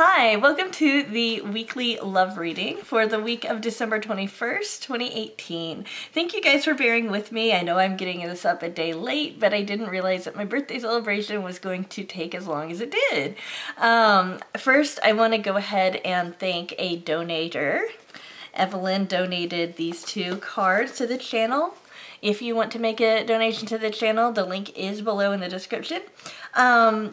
Hi, welcome to the weekly love reading for the week of December 21st, 2018. Thank you guys for bearing with me. I know I'm getting this up a day late, but I didn't realize that my birthday celebration was going to take as long as it did. First, I want to go ahead and thank a donator. Evelyn donated these two cards to the channel. If you want to make a donation to the channel, the link is below in the description.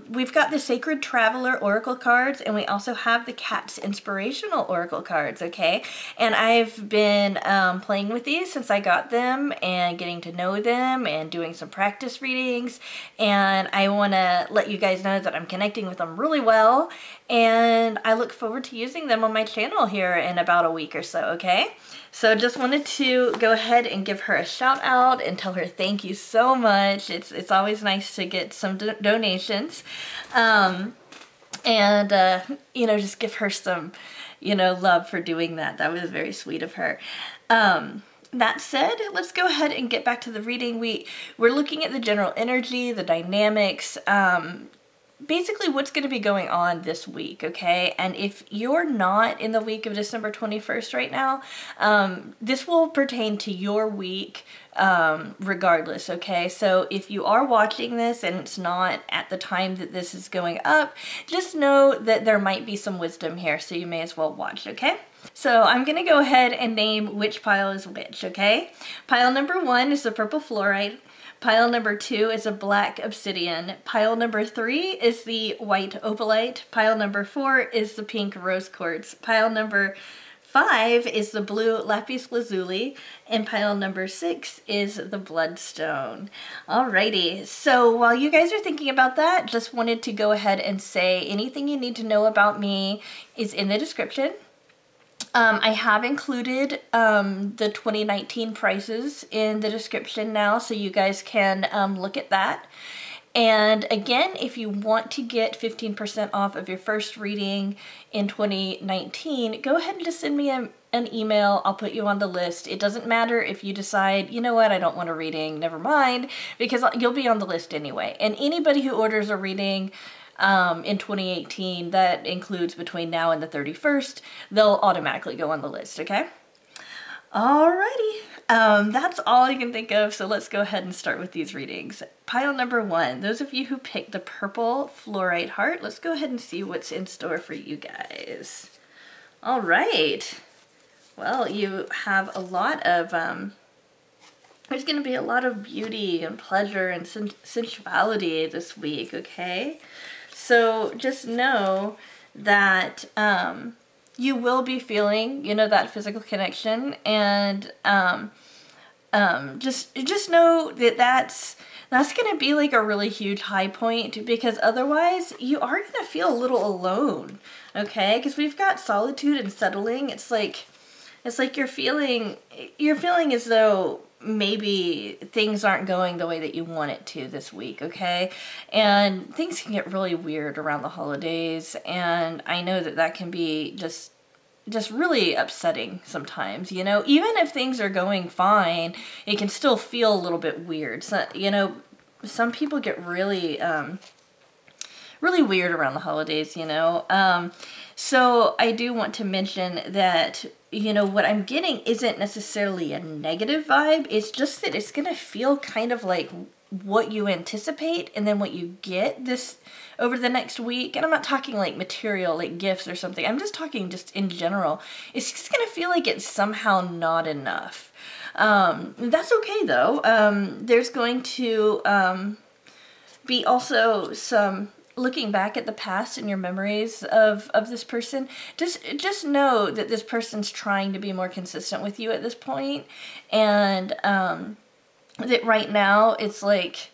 We've got the Sacred Traveler Oracle cards, and we also have the Cat's Inspirational Oracle cards, okay? And I've been playing with these since I got them and getting to know them and doing some practice readings. And I want to let you guys know that I'm connecting with them really well. And I look forward to using them on my channel here in about a week or so, okay? So just wanted to go ahead and give her a shout out and tell her thank you so much. It's always nice to get some donations. Just give her some, love for doing that. That was very sweet of her. That said, let's go ahead and get back to the reading. We're looking at the general energy, the dynamics, basically what's going to be going on this week, okay? And if you're not in the week of December 21st right now, this will pertain to your week regardless, okay? So if you are watching this and it's not at the time that this is going up, just know that there might be some wisdom here, so you may as well watch, okay? So I'm going to go ahead and name which pile is which, okay? Pile number 1 is the purple fluorite. Pile number 2 is a black obsidian. Pile number 3 is the white opalite. Pile number 4 is the pink rose quartz. Pile number 5 is the blue lapis lazuli. And pile number 6 is the bloodstone. Alrighty, so while you guys are thinking about that, just wanted to go ahead and say anything you need to know about me is in the description. I have included the 2019 prices in the description now, so you guys can look at that. And again, if you want to get 15% off of your first reading in 2019, go ahead and just send me an email. I'll put you on the list. It doesn't matter if you decide, you know what, I don't want a reading, never mind, because you'll be on the list anyway. And anybody who orders a reading in 2018, that includes between now and the 31st, they'll automatically go on the list, okay? Alrighty, that's all I can think of, so let's go ahead and start with these readings. Pile number 1, those of you who picked the purple fluorite heart, let's go ahead and see what's in store for you guys. Alright, well, you have a lot of, there's going to be a lot of beauty and pleasure and sensuality this week, okay? So just know that you will be feeling, that physical connection, and just know that that's going to be like a really huge high point, because otherwise you are going to feel a little alone, okay? Because we've got solitude and settling. It's like you're feeling as though maybe things aren't going the way that you want it to this week, okay? And things can get really weird around the holidays, and I know that that can be just really upsetting sometimes, even if things are going fine, it can still feel a little bit weird. So, some people get really weird around the holidays, So I do want to mention that, what I'm getting isn't necessarily a negative vibe. It's just that it's going to feel kind of like what you anticipate and then what you get this over the next week. And I'm not talking like material, like gifts or something. I'm just talking just in general. It's just going to feel like it's somehow not enough. That's okay though. There's going to be also some looking back at the past and your memories of this person. Just know that this person's trying to be more consistent with you at this point, and that right now it's like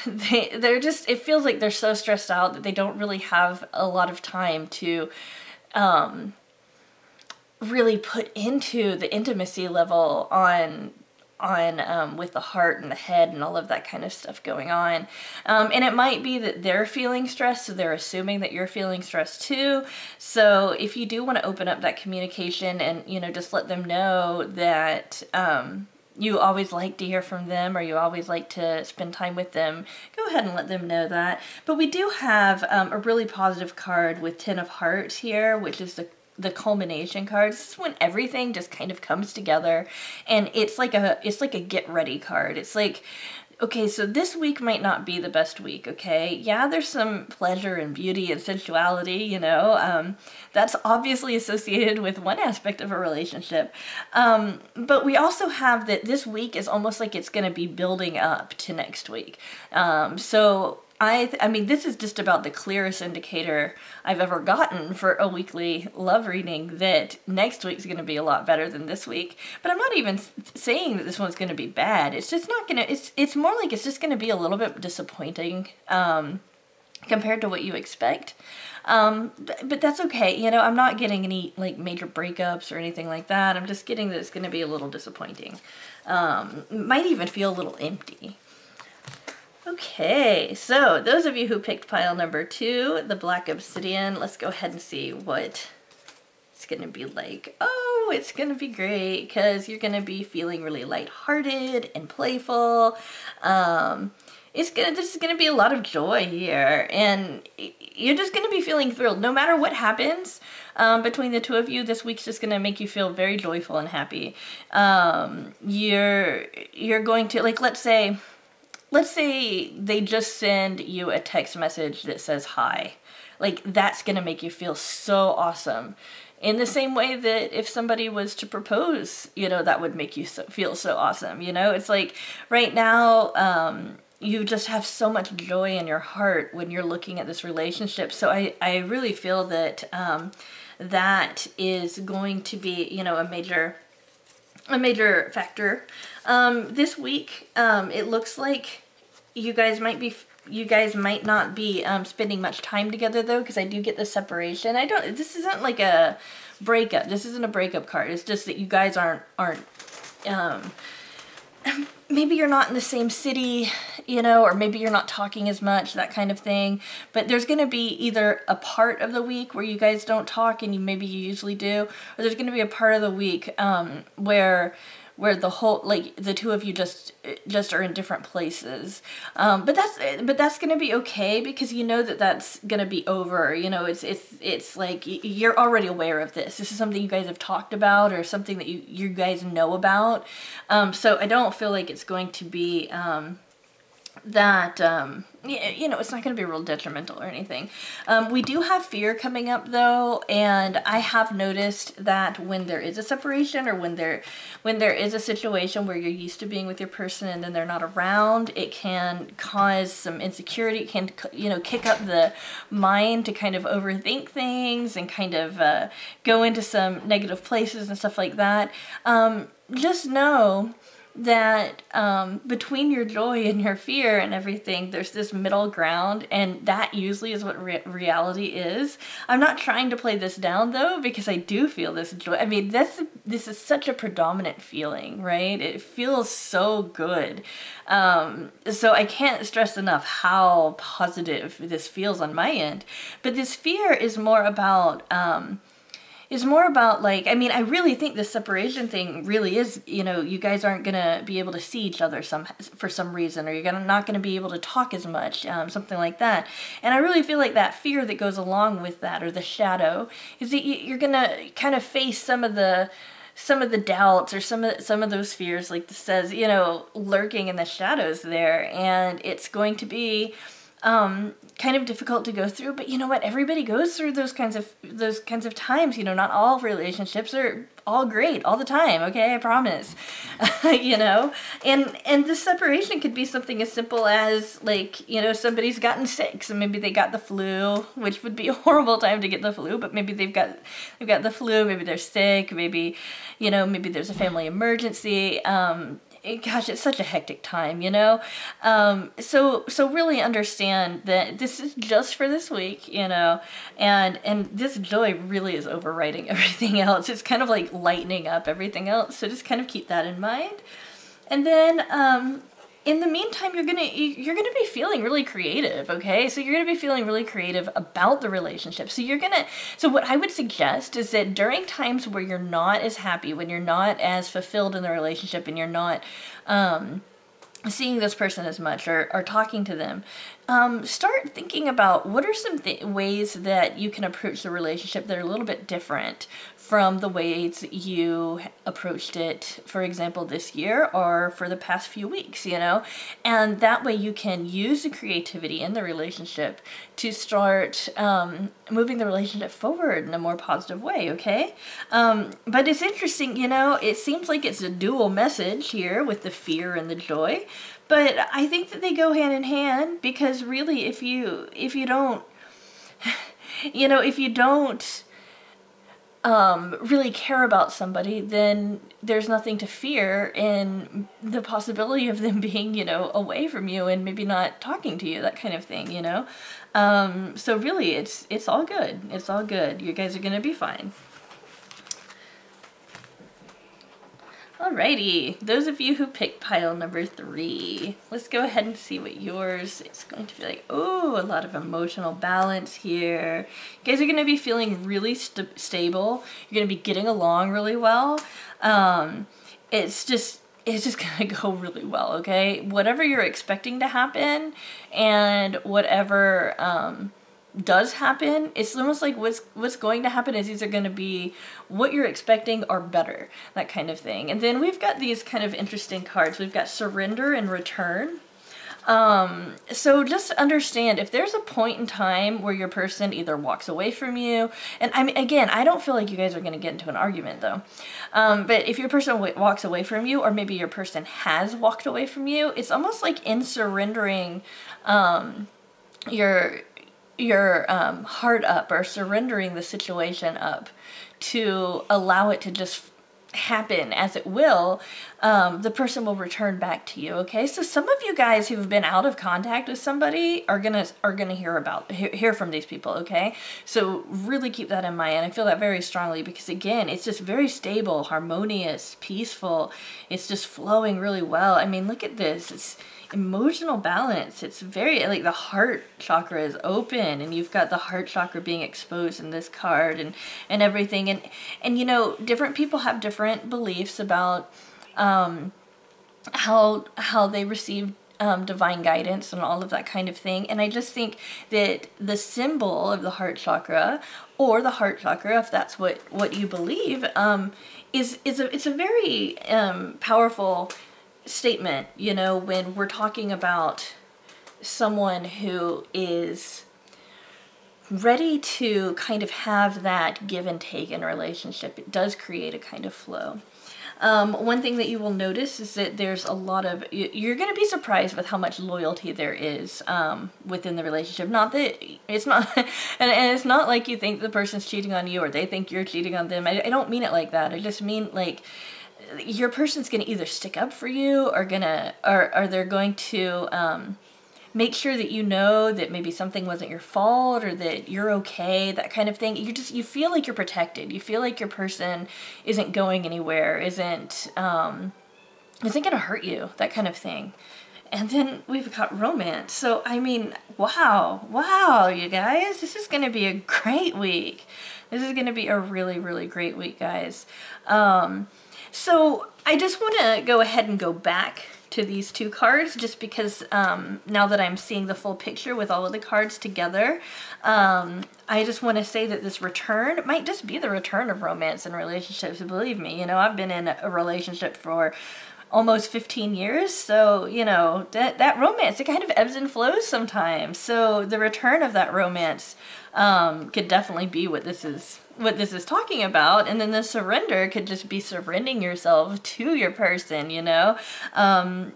it feels like they're so stressed out that they don't really have a lot of time to really put into the intimacy level on with the heart and the head and all of that kind of stuff going on. And it might be that they're feeling stressed, so they're assuming that you're feeling stressed too. So if you do want to open up that communication and, just let them know that, you always like to hear from them, or you always like to spend time with them, go ahead and let them know that. But we do have a really positive card with 10 of Hearts here, which is the culmination card. This is when everything just kind of comes together, and it's like a get ready card. It's like, okay, so this week might not be the best week, okay? Yeah, there's some pleasure and beauty and sensuality, you know, that's obviously associated with one aspect of a relationship. But we also have that this week is almost like it's going to be building up to next week. So I mean, this is just about the clearest indicator I've ever gotten for a weekly love reading that next week's going to be a lot better than this week. But I'm not even saying that this one's going to be bad. It's just not going to, it's more like it's just going to be a little bit disappointing compared to what you expect. But that's okay. You know, I'm not getting any like major breakups or anything like that. I'm just getting that it's going to be a little disappointing. Might even feel a little empty. Okay, so those of you who picked pile number 2, the Black Obsidian, let's go ahead and see what it's going to be like. Oh, it's going to be great because you're going to be feeling really lighthearted and playful. There's going to be a lot of joy here, and you're just going to be feeling thrilled. No matter what happens between the two of you, this week's just going to make you feel very joyful and happy. You're going to, like, let's say they just send you a text message that says hi. Like, that's going to make you feel so awesome. In the same way that if somebody was to propose, you know, that would make you feel so awesome. You know, it's like right now, you just have so much joy in your heart when you're looking at this relationship. So I really feel that that is going to be, you know, a major factor. This week, it looks like you guys might not be spending much time together though, because I do get the separation. This isn't like a breakup. This isn't a breakup card. It's just that you guys aren't maybe you're not in the same city, you know, or maybe you're not talking as much, that kind of thing. But there's going to be either a part of the week where you guys don't talk and maybe you usually do, or there's going to be a part of the week where the whole, like, the two of you just are in different places. But that's going to be okay because you know that that's going to be over. You know, it's like you're already aware of this. This is something you guys have talked about or something that you guys know about. So I don't feel like it's going to be you know, it's not going to be real detrimental or anything. We do have fear coming up though, and I have noticed that when there is a separation or when there is a situation where you're used to being with your person and then they're not around, it can cause some insecurity. It can, you know, kick up the mind to kind of overthink things and kind of go into some negative places and stuff like that. Just know that between your joy and your fear and everything, there's this middle ground, and that usually is what reality is. I'm not trying to play this down though, because I do feel this joy. I mean, this is such a predominant feeling, right? It feels so good. So I can't stress enough how positive this feels on my end. But this fear is more about like, I mean, I really think this separation thing really is, you know, you guys aren't going to be able to see each other for some reason, or you're not going to be able to talk as much, something like that. And I really feel like that fear that goes along with that, or the shadow, is that you're going to kind of face some of the doubts or some of those fears, like this says, you know, lurking in the shadows there. And it's going to be kind of difficult to go through, but you know what? Everybody goes through those kinds of times. You know, not all relationships are all great all the time. Okay, I promise. You know, and the separation could be something as simple as, like, you know, somebody's gotten sick, so maybe they got the flu, which would be a horrible time to get the flu. But maybe they've got the flu. Maybe they're sick. Maybe, you know, maybe there's a family emergency. Gosh, it's such a hectic time, you know? So really understand that this is just for this week, you know, and this joy really is overriding everything else. It's kind of like lightening up everything else. So just kind of keep that in mind. And then, in the meantime, you're gonna be feeling really creative, okay? So you're gonna be feeling really creative about the relationship. So what I would suggest is that during times where you're not as happy, when you're not as fulfilled in the relationship, and you're not seeing this person as much, or talking to them, start thinking about what are some ways that you can approach the relationship that are a little bit different from the ways you approached it, for example, this year or for the past few weeks, you know? And that way you can use the creativity in the relationship to start moving the relationship forward in a more positive way, okay? But it's interesting, you know, it seems like it's a dual message here with the fear and the joy, but I think that they go hand in hand, because really if you don't, you know, if you don't really care about somebody, then there's nothing to fear in the possibility of them being, you know, away from you and maybe not talking to you, that kind of thing, you know? So really it's all good. It's all good. You guys are gonna be fine. Alrighty, those of you who picked pile number 3, let's go ahead and see what yours is going to be like. Oh, a lot of emotional balance here. You guys are going to be feeling really stable. You're going to be getting along really well. It's just going to go really well, okay? Whatever you're expecting to happen and whatever does happen, it's almost like what's going to happen is these are going to be what you're expecting or better, that kind of thing. And then we've got these kind of interesting cards. We've got surrender and return. So just understand, if there's a point in time where your person either walks away from you, and I mean, again, I don't feel like you guys are going to get into an argument though, but if your person walks away from you, or maybe your person has walked away from you, it's almost like in surrendering your heart up, or surrendering the situation up to allow it to just happen as it will, the person will return back to you, okay? So some of you guys who've been out of contact with somebody are gonna hear from these people, okay? So really keep that in mind, and I feel that very strongly, because again, it's just very stable, harmonious, peaceful. It's just flowing really well. I mean, look at this. It's emotional balance. It's very, like, the heart chakra is open, and you've got the heart chakra being exposed in this card, and everything, and you know, different people have different beliefs about how they receive divine guidance and all of that kind of thing. And I just think that the symbol of the heart chakra, or the heart chakra, if that's what you believe, it's a very powerful statement, you know, when we're talking about someone who is ready to kind of have that give and take in a relationship. It does create a kind of flow. One thing that you will notice is that there's a lot of, you're going to be surprised with how much loyalty there is within the relationship. Not that it's not, and it's not like you think the person's cheating on you, or they think you're cheating on them. I don't mean it like that. I just mean, like, your person's going to either stick up for you, or they're going to make sure that you know that maybe something wasn't your fault, or that you're okay, that kind of thing. You feel like you're protected. You feel like your person isn't going anywhere, isn't going to hurt you, that kind of thing. And then we've got romance. So, I mean, wow, you guys, this is going to be a great week. This is going to be a really, really great week, guys. So I just want to go ahead and go back to these two cards, just because now that I'm seeing the full picture with all of the cards together, I just want to say that this return might just be the return of romance in relationships. Believe me, you know, I've been in a relationship for almost 15 years, so, you know, that romance, it kind of ebbs and flows sometimes. So the return of that romance could definitely be what this is talking about. And then the surrender could just be surrendering yourself to your person, you know,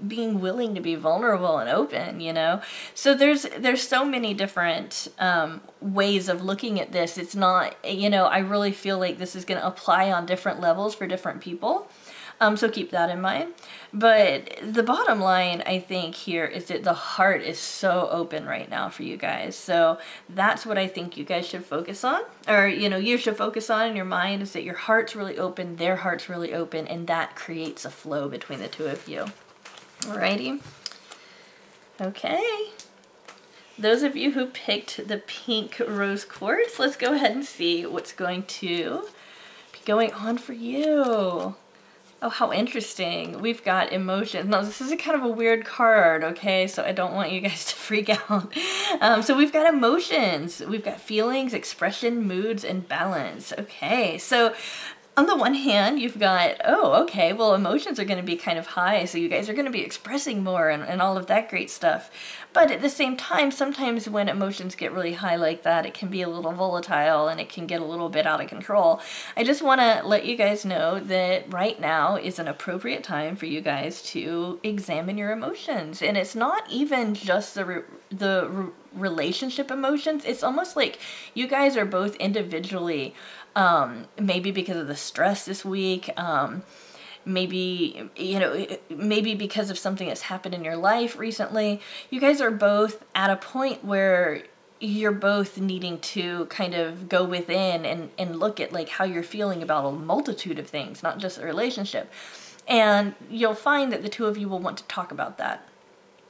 being willing to be vulnerable and open, you know. So there's so many different ways of looking at this. It's not, you know, I really feel like this is going to apply on different levels for different people. So keep that in mind. But the bottom line, I think, here is that the heart is so open right now for you guys. So that's what I think you guys should focus on, or, you know, you should focus on in your mind, is that your heart's really open, their heart's really open, and that creates a flow between the two of you. Alrighty. Okay. Those of you who picked the pink rose quartz, let's go ahead and see what's going to be going on for you. Oh, how interesting. We've got emotions. Now, this is a kind of a weird card, okay? So I don't want you guys to freak out. So we've got emotions. We've got feelings, expression, moods, and balance. Okay, so on the one hand, you've got, oh, okay, well, emotions are going to be kind of high, so you guys are going to be expressing more and all of that great stuff. But at the same time, sometimes when emotions get really high like that, it can be a little volatile and it can get a little bit out of control. I just want to let you guys know that right now is an appropriate time for you guys to examine your emotions. And it's not even just the relationship emotions. It's almost like you guys are both individually, maybe because of the stress this week, maybe, you know, maybe because of something that's happened in your life recently, you guys are both at a point where you're both needing to kind of go within and look at like how you're feeling about a multitude of things, not just a relationship. And you'll find that the two of you will want to talk about that.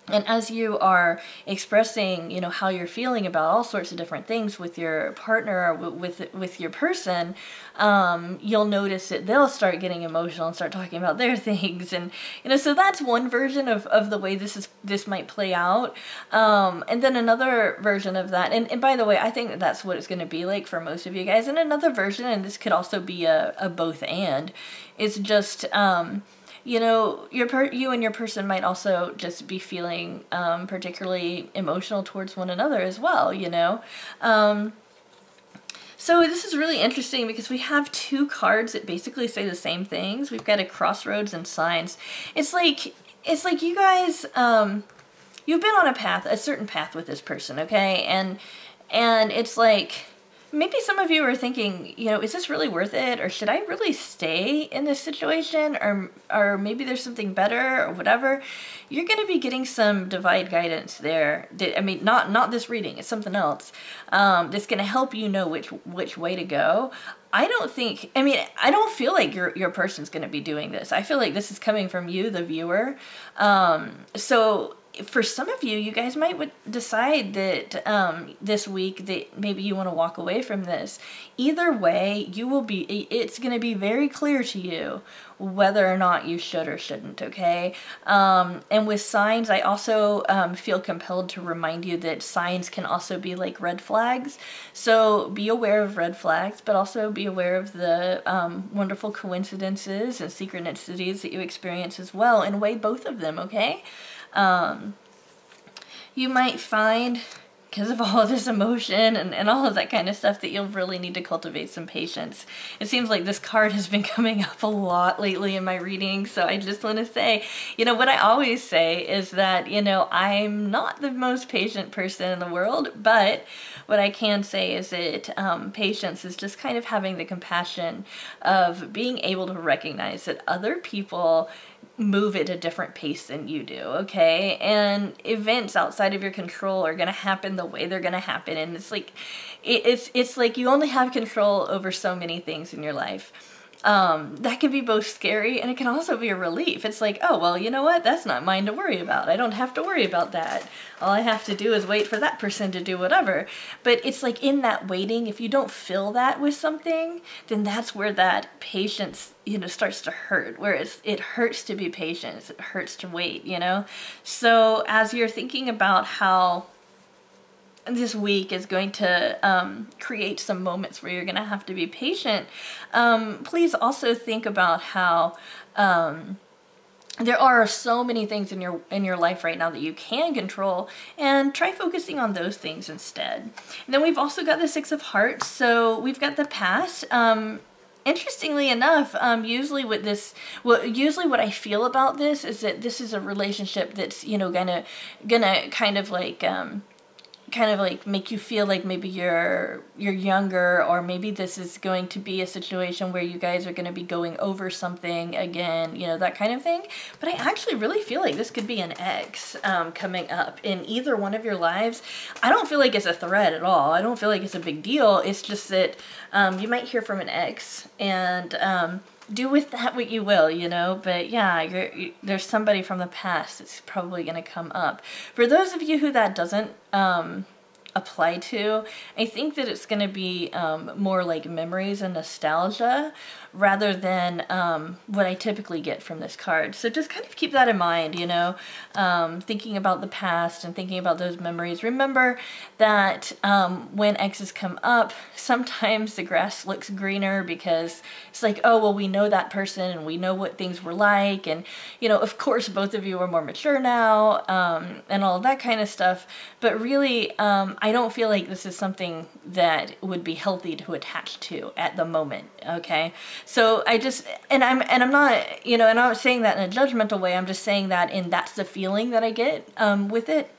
And as you are expressing, you know, how you're feeling about all sorts of different things with your partner or with your person, you'll notice that they'll start getting emotional and start talking about their things. And, you know, so that's one version of the way this might play out. And then another version of that, and by the way, I think that that's what it's going to be like for most of you guys. And another version, and this could also be a both and, is just, you know, you and your person might also just be feeling particularly emotional towards one another as well, you know. So this is really interesting because we have two cards that basically say the same things. We've got a crossroads and signs. It's like you guys, you've been on a certain path with this person, okay? And it's like, maybe some of you are thinking, you know, is this really worth it? Or should I really stay in this situation? Or maybe there's something better or whatever. You're going to be getting some divine guidance there. I mean, not this reading, it's something else. That's going to help you know which way to go. I don't feel like your person's going to be doing this. I feel like this is coming from you, the viewer. So for some of you, you guys might decide that this week that maybe you want to walk away from this. Either way, it's going to be very clear to you whether or not you should or shouldn't, okay? And with signs, I also feel compelled to remind you that signs can also be like red flags. So be aware of red flags, but also be aware of the wonderful coincidences and synchronicities that you experience as well, and weigh both of them, okay? You might find, because of all of this emotion and all of that kind of stuff, that you'll really need to cultivate some patience. It seems like this card has been coming up a lot lately in my readings, so I just want to say, you know, what I always say is that, you know, I'm not the most patient person in the world, but what I can say is that patience is just kind of having the compassion of being able to recognize that other people move at a different pace than you do, okay? And events outside of your control are going to happen the way they're going to happen, and it's like it's like you only have control over so many things in your life. That can be both scary and it can also be a relief. It's like, oh, well, you know what? That's not mine to worry about. I don't have to worry about that. All I have to do is wait for that person to do whatever. But it's like in that waiting, if you don't fill that with something, then that's where that patience, you know, starts to hurt, where it hurts to be patient. It hurts to wait, you know? So as you're thinking about how this week is going to create some moments where you're going to have to be patient, please also think about how there are so many things in your life right now that you can control, and try focusing on those things instead. And then we've also got the Six of Hearts, so we've got the past. Interestingly enough, usually what I feel about this is that this is a relationship that's, you know, gonna kind of like make you feel like maybe you're younger, or maybe this is going to be a situation where you guys are going to be going over something again, you know, that kind of thing. But I actually really feel like this could be an ex coming up in either one of your lives. I don't feel like it's a threat at all. I don't feel like it's a big deal. It's just that you might hear from an ex, and do with that what you will, you know, but yeah, there's somebody from the past that's probably going to come up. For those of you who that doesn't apply to, I think that it's going to be more like memories and nostalgia rather than what I typically get from this card. So just kind of keep that in mind, you know, thinking about the past and thinking about those memories. Remember that when exes come up, sometimes the grass looks greener because it's like, oh, well, we know that person and we know what things were like. And, you know, of course, both of you are more mature now and all that kind of stuff. But really, I don't feel like this is something that would be healthy to attach to at the moment, okay? So I just, and I'm not, you know, and I'm not saying that in a judgmental way, I'm just saying that that's the feeling that I get with it.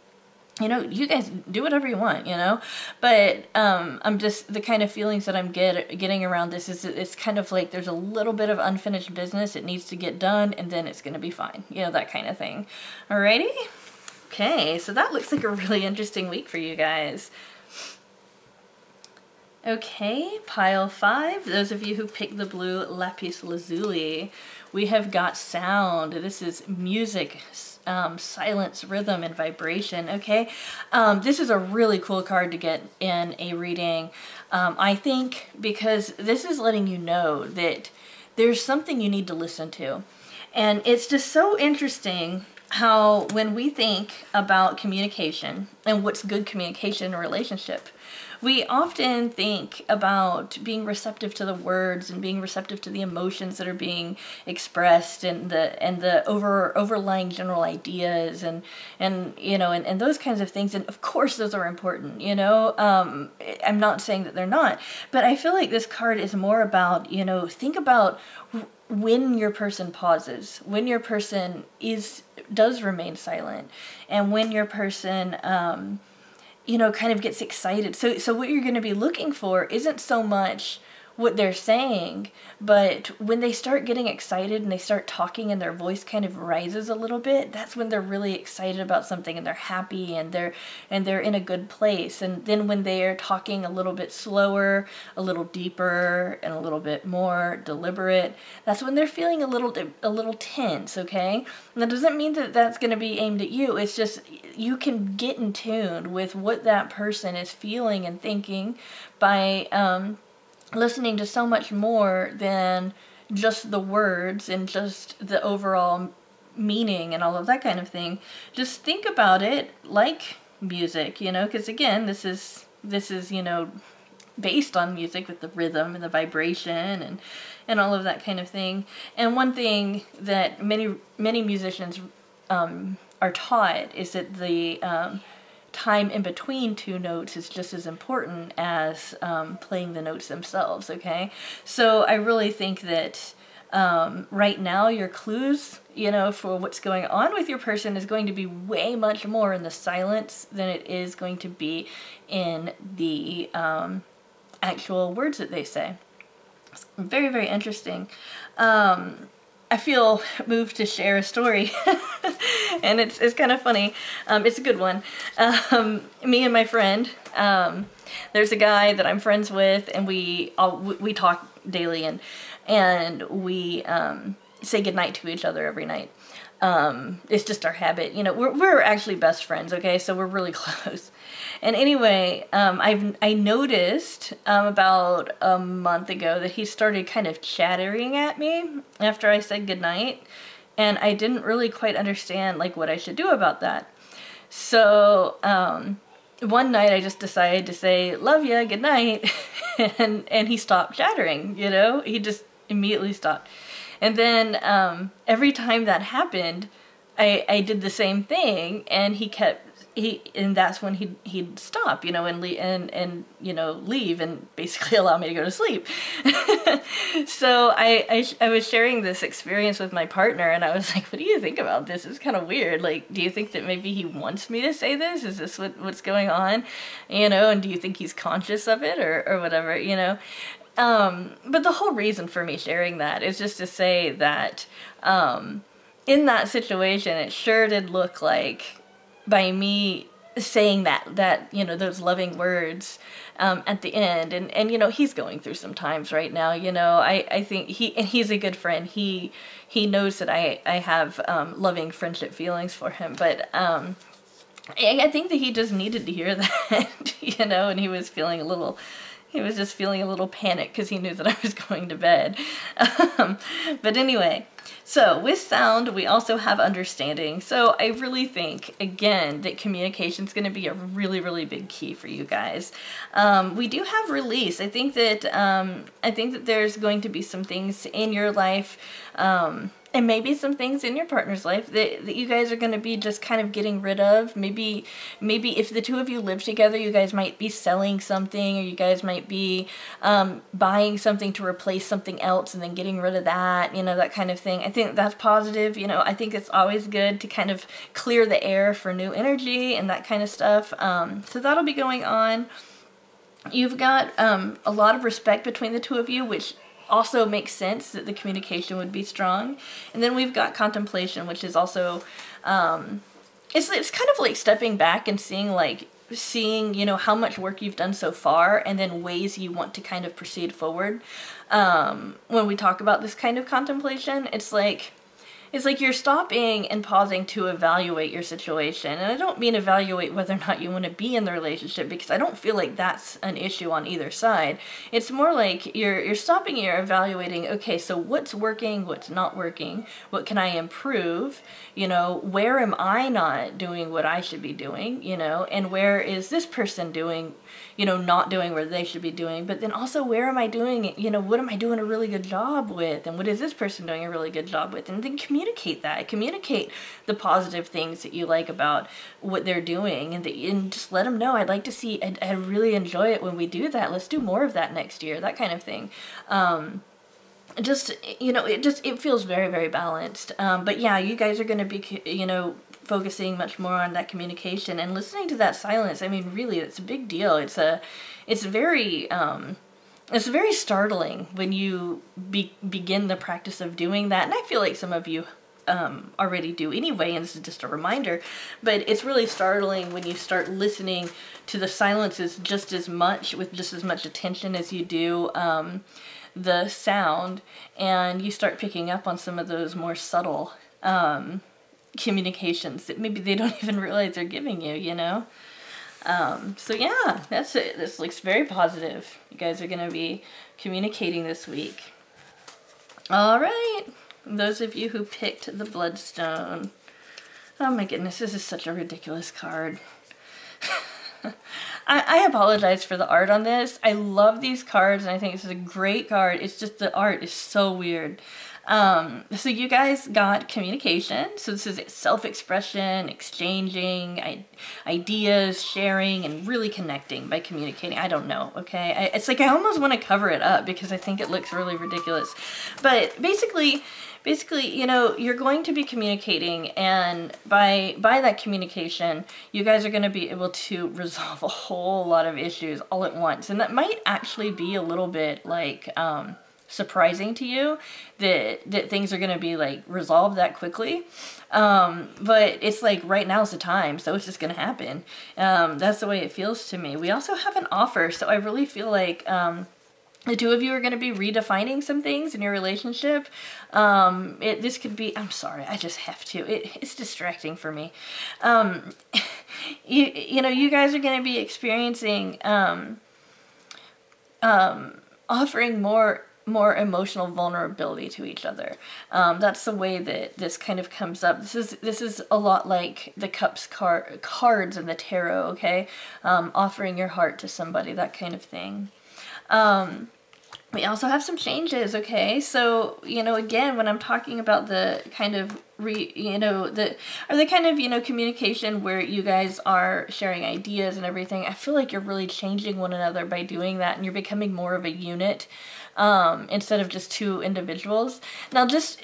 You know, you guys do whatever you want, you know, but I'm just, the kind of feelings that I'm getting around this is it's kind of like there's a little bit of unfinished business. It needs to get done and then it's going to be fine, you know, that kind of thing. Alrighty? Okay, so that looks like a really interesting week for you guys. Okay, pile 5. Those of you who picked the blue lapis lazuli, we have got sound. This is music, silence, rhythm, and vibration, okay? This is a really cool card to get in a reading, I think, because this is letting you know that there's something you need to listen to. And it's just so interesting how when we think about communication and what's good communication in a relationship, we often think about being receptive to the words and being receptive to the emotions that are being expressed and the overlying general ideas and you know and those kinds of things. And of course those are important, you know. I'm not saying that they're not, but I feel like this card is more about, you know, think about when your person pauses, when your person does remain silent, and when your person you know, kind of gets excited. So what you're going to be looking for isn't so much what they're saying, but when they start getting excited and they start talking and their voice kind of rises a little bit, that's when they're really excited about something and they're happy and they're in a good place. And then when they are talking a little bit slower, a little deeper, and a little bit more deliberate, that's when they're feeling a little tense, okay? And that doesn't mean that that's going to be aimed at you. It's just you can get in tune with what that person is feeling and thinking by listening to so much more than just the words and just the overall meaning and all of that kind of thing. Just think about it like music, you know, because again, this is, you know, based on music with the rhythm and the vibration and all of that kind of thing. And one thing that many musicians are taught is that the time in between two notes is just as important as playing the notes themselves, okay? So I really think that right now your clues, you know, for what's going on with your person is going to be way much more in the silence than it is going to be in the actual words that they say. It's very, very interesting. I feel moved to share a story, and it's kind of funny. It's a good one. Me and my friend, there's a guy that I'm friends with, and we talk daily, and we say goodnight to each other every night. It's just our habit, you know. We're actually best friends, okay? So we're really close. And anyway, I noticed about a month ago that he started kind of chattering at me after I said goodnight, and I didn't really quite understand like what I should do about that. So one night I just decided to say love ya, good night, and he stopped chattering. You know, he just immediately stopped. And then every time that happened, I did the same thing, and and that's when he'd stop, you know, and you know, leave and basically allow me to go to sleep. So I was sharing this experience with my partner, and I was like, what do you think about this? It's kind of weird. Like, do you think that maybe he wants me to say this? Is this what's going on? You know, and do you think he's conscious of it or whatever, you know? But the whole reason for me sharing that is just to say that in that situation, it sure did look like by me saying that you know, those loving words at the end. And you know, he's going through some times right now, you know. I think he's a good friend. He knows that I have loving friendship feelings for him, but I think that he just needed to hear that, you know, and he was just feeling a little panicked because he knew that I was going to bed. But anyway, so with sound, we also have understanding. So I really think, again, that communication is going to be a really, really big key for you guys. We do have release. I think that there's going to be some things in your life, and maybe some things in your partner's life that you guys are going to be just kind of getting rid of. Maybe if the two of you live together, you guys might be selling something, or you guys might be buying something to replace something else and then getting rid of that, you know, that kind of thing. I think that's positive. You know, I think it's always good to kind of clear the air for new energy and that kind of stuff. So that'll be going on. You've got a lot of respect between the two of you, which also makes sense that the communication would be strong. And then we've got contemplation, which is also it's kind of like stepping back and seeing, you know, how much work you've done so far, and then ways you want to kind of proceed forward. When we talk about this kind of contemplation, it's like you're stopping and pausing to evaluate your situation. And I don't mean evaluate whether or not you want to be in the relationship, because I don't feel like that's an issue on either side. It's more like you're stopping, you're evaluating, okay, so what's working, what's not working, what can I improve, you know, where am I not doing what I should be doing, you know, and where is this person doing, you know, not doing where they should be doing, but then also where am I doing, you know, what am I doing a really good job with, and what is this person doing a really good job with, and then communicate the positive things that you like about what they're doing, and just let them know, I'd like to see, I really enjoy it when we do that, let's do more of that next year, that kind of thing. Just, you know, it feels very, very balanced. But yeah, you guys are going to be, you know, focusing much more on that communication and listening to that silence. I mean, really, it's a big deal. It's very startling when you begin the practice of doing that. And I feel like some of you already do anyway, and this is just a reminder, but it's really startling when you start listening to the silences with just as much attention as you do the sound, and you start picking up on some of those more subtle communications that maybe they don't even realize they're giving you, you know? So yeah, that's it. This looks very positive. You guys are going to be communicating this week. All right. Those of you who picked the Bloodstone. Oh my goodness, this is such a ridiculous card. I apologize for the art on this. I love these cards, and I think this is a great card. It's just the art is so weird. So you guys got communication. So this is self-expression, exchanging ideas, sharing, and really connecting by communicating. I don't know, okay? It's like I almost want to cover it up because I think it looks really ridiculous. But basically, you know, you're going to be communicating, and by that communication, you guys are going to be able to resolve a whole lot of issues all at once. And that might actually be a little bit like surprising to you that things are going to be like resolved that quickly. But it's like right now's the time, so it's just going to happen. That's the way it feels to me. We also have an offer, so I really feel like the two of you are going to be redefining some things in your relationship. This could be, I'm sorry, I just have to. It's distracting for me. You know, you guys are going to be experiencing, offering more emotional vulnerability to each other. That's the way that this kind of comes up. This is a lot like the Cups cards in the tarot, okay? Offering your heart to somebody, that kind of thing. We also have some changes, okay? So, you know, again, when I'm talking about the kind of communication where you guys are sharing ideas and everything, I feel like you're really changing one another by doing that, and you're becoming more of a unit instead of just two individuals. Now, just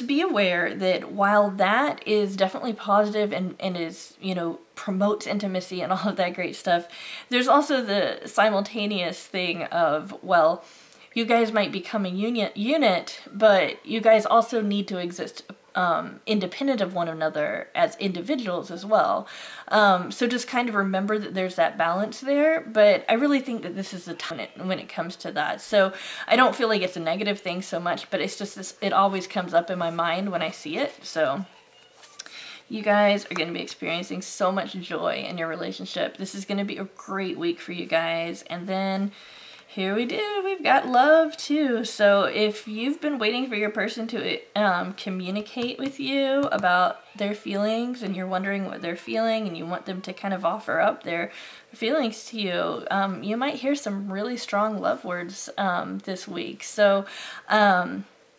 be aware that while that is definitely positive and is, you know, promotes intimacy and all of that great stuff, there's also the simultaneous thing of, well, you guys might become a unit, but you guys also need to exist independent of one another as individuals as well. So just kind of remember that there's that balance there, but I really think that this is the time when it comes to that. So I don't feel like it's a negative thing so much, but it's just this, it always comes up in my mind when I see it. So you guys are going to be experiencing so much joy in your relationship. This is going to be a great week for you guys. And then here we've got love too. So if you've been waiting for your person to communicate with you about their feelings, and you're wondering what they're feeling and you want them to kind of offer up their feelings to you, you might hear some really strong love words this week. So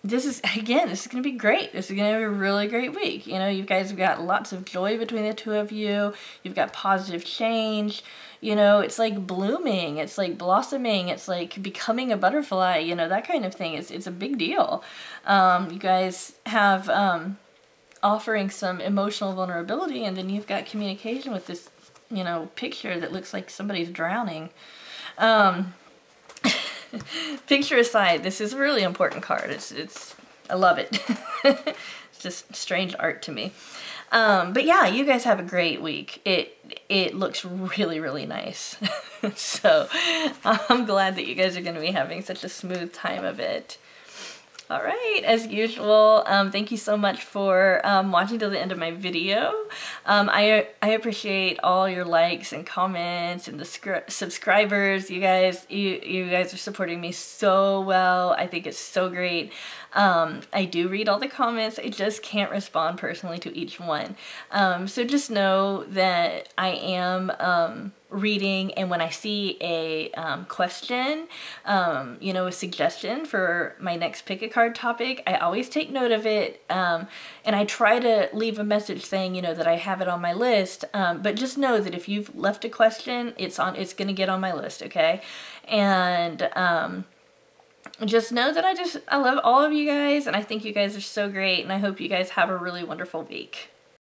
this is going to be great. This is going to be a really great week. You know, you guys have got lots of joy between the two of you. You've got positive change. You know, it's like blooming. It's like blossoming. It's like becoming a butterfly, you know, that kind of thing. It's a big deal. You guys have offering some emotional vulnerability, and then you've got communication with this, you know, picture that looks like somebody's drowning. Picture aside, this is a really important card. I love it. It's just strange art to me. But yeah, you guys have a great week. It looks really, really nice. So I'm glad that you guys are going to be having such a smooth time of it. All right, as usual, thank you so much for watching till the end of my video. I appreciate all your likes and comments and the subscribers. You guys are supporting me so well. I think it's so great. I do read all the comments. I just can't respond personally to each one. So just know that I am reading, and when I see a question, you know, a suggestion for my next pick a card topic, I always take note of it, and I try to leave a message saying, you know, that I have it on my list, but just know that if you've left a question, it's gonna get on my list, okay? And just know that I love all of you guys, and I think you guys are so great, and I hope you guys have a really wonderful week.